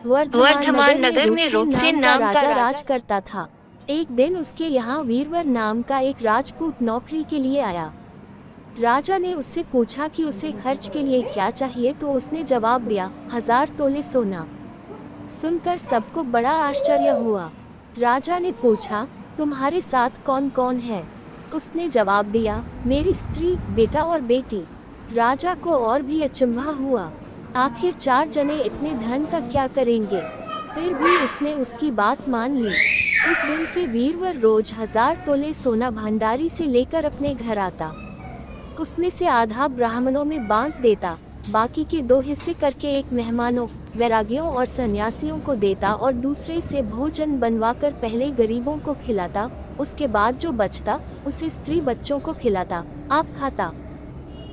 वर्धमान नगर में रूपसेन नाम का राजा राज करता था। एक दिन उसके यहाँ वीरवर नाम का एक राजपूत नौकरी के लिए आया। राजा ने उससे पूछा कि उसे खर्च के लिए क्या चाहिए, तो उसने जवाब दिया, 1000 तोले सोना। सुनकर सबको बड़ा आश्चर्य हुआ। राजा ने पूछा, तुम्हारे साथ कौन कौन है? उसने जवाब दिया, मेरी स्त्री, बेटा और बेटी। राजा को और भी अचंभा हुआ। आखिर 4 जने इतने धन का क्या करेंगे? फिर भी उसने उसकी बात मान ली। उस दिन से वीरवर रोज 1000 तोले सोना भंडारी से लेकर अपने घर आता। उसमें से आधा ब्राह्मणों में बांट देता, बाकी के 2 हिस्से करके एक मेहमानों, वैरागियों और सन्यासियों को देता और दूसरे से भोजन बनवाकर पहले गरीबों को खिलाता। उसके बाद जो बचता उसे स्त्री बच्चों को खिलाता, आप खाता।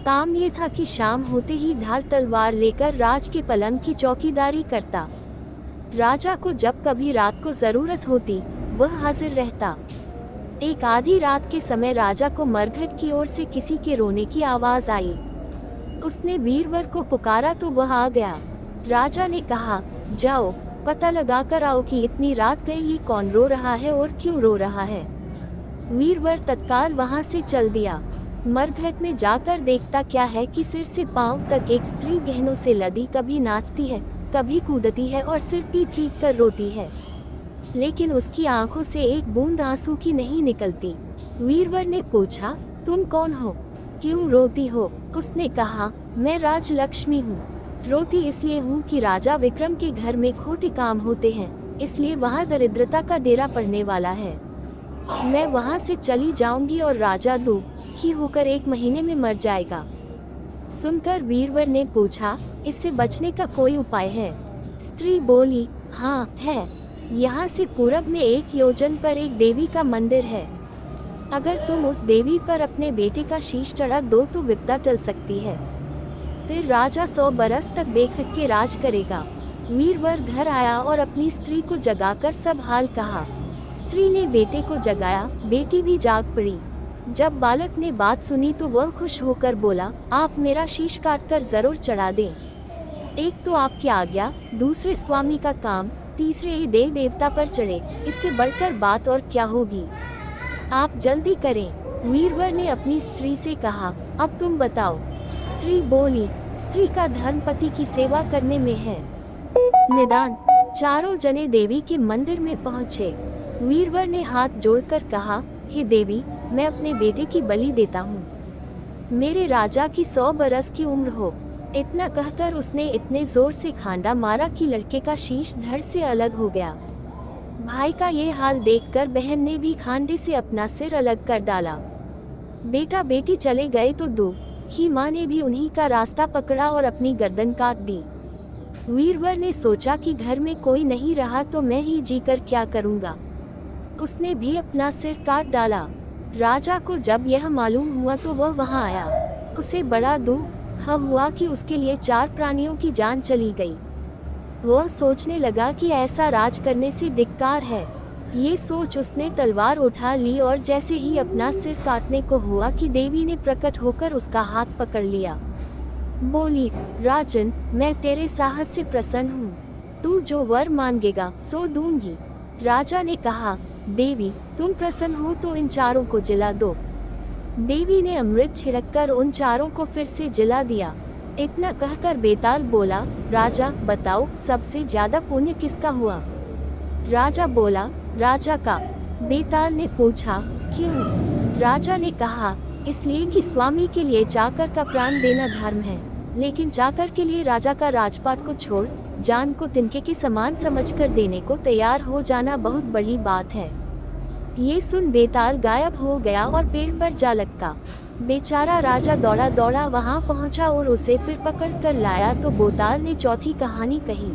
काम ये था कि शाम होते ही ढाल तलवार लेकर राज के पलंग की चौकीदारी करता। राजा को जब कभी रात को जरूरत होती, वह हाजिर रहता। एक आधी रात के समय राजा को मरघट की ओर से किसी के रोने की आवाज आई। उसने वीरवर को पुकारा तो वह आ गया। राजा ने कहा, जाओ पता लगा कर आओ कि इतनी रात गई ये कौन रो रहा है और क्यों रो रहा है। वीरवर तत्काल वहां से चल दिया। मरघट में जाकर देखता क्या है कि सिर से पांव तक एक स्त्री गहनों से लदी कभी नाचती है, कभी कूदती है और सिर पीट पीट कर रोती है, लेकिन उसकी आंखों से एक बूंद आंसू की नहीं निकलती। वीरवर ने पूछा, तुम कौन हो, क्यों रोती हो? उसने कहा, मैं राजलक्ष्मी हूँ। रोती इसलिए हूँ कि राजा विक्रम के घर में खोटे काम होते हैं, इसलिए वहाँ दरिद्रता का डेरा पड़ने वाला है। मैं वहाँ से चली जाऊंगी और राजा दुखी होकर 1 महीने में मर जाएगा। सुनकर वीरवर ने पूछा, इससे बचने का कोई उपाय है? स्त्री बोली, हाँ है। यहाँ से पूरब में 1 योजन पर एक देवी का मंदिर है। अगर तुम उस देवी पर अपने बेटे का शीश चढ़ा दो तो विपदा टल सकती है। फिर राजा 100 बरस तक बेखट के राज करेगा। वीरवर घर आया और अपनी स्त्री को जगाकर सब हाल कहा। स्त्री ने बेटे को जगाया, बेटी भी जाग पड़ी। जब बालक ने बात सुनी तो वह खुश होकर बोला, आप मेरा शीश काटकर जरूर चढ़ा दें। एक तो आपकी आज्ञा, दूसरे स्वामी का काम, तीसरे ये देव देवता पर चढ़े, इससे बढ़कर बात और क्या होगी। आप जल्दी करें। वीरवर ने अपनी स्त्री से कहा, अब तुम बताओ। स्त्री बोली, स्त्री का धर्म पति की सेवा करने में है। निदान। चारों जने देवी के मंदिर में पहुँचे। वीरवर ने हाथ जोड़कर कहा, हे देवी, मैं अपने बेटे की बलि देता हूँ। मेरे राजा की 100 बरस की उम्र हो। इतना कहकर उसने इतने जोर से खांडा मारा कि लड़के का शीश धड़ से अलग हो गया। भाई का ये हाल देखकर बहन ने भी खांडे से अपना सिर अलग कर डाला। बेटा बेटी चले गए तो दुखी माँ ने भी उन्हीं का रास्ता पकड़ा और अपनी गर्दन काट दी। वीरवर ने सोचा कि घर में कोई नहीं रहा तो मैं ही जीकर क्या करूँगा। उसने भी अपना सिर काट डाला। राजा को जब यह मालूम हुआ तो वह वहां आया। उसे बड़ा दुख हुआ कि उसके लिए 4 प्राणियों की जान चली गई। वह सोचने लगा कि ऐसा राज करने से धिक्कार है। ये सोच उसने तलवार उठा ली और जैसे ही अपना सिर काटने को हुआ कि देवी ने प्रकट होकर उसका हाथ पकड़ लिया। बोली, राजन, मैं तेरे साहस से प्रसन्न हूँ। तू जो वर मांगेगा सो दूंगी। राजा ने कहा, देवी, तुम प्रसन्न हो तो इन 4 को जिला दो। देवी ने अमृत छिड़ककर उन 4 को फिर से जिला दिया। इतना कहकर बेताल बोला, राजा बताओ, सबसे ज्यादा पुण्य किसका हुआ? राजा बोला, राजा का। बेताल ने पूछा, क्यों? राजा ने कहा, इसलिए कि स्वामी के लिए चाकर का प्राण देना धर्म है, लेकिन चाकर के लिए राजा का राजपाट को छोड़ जान को तिनके के समान समझकर देने को तैयार हो जाना बहुत बड़ी बात है। ये सुन बेताल गायब हो गया और पेड़ पर जा लटका। बेचारा राजा दौड़ा दौड़ा वहां पहुंचा और उसे फिर पकड़ कर लाया तो बेताल ने चौथी कहानी कही।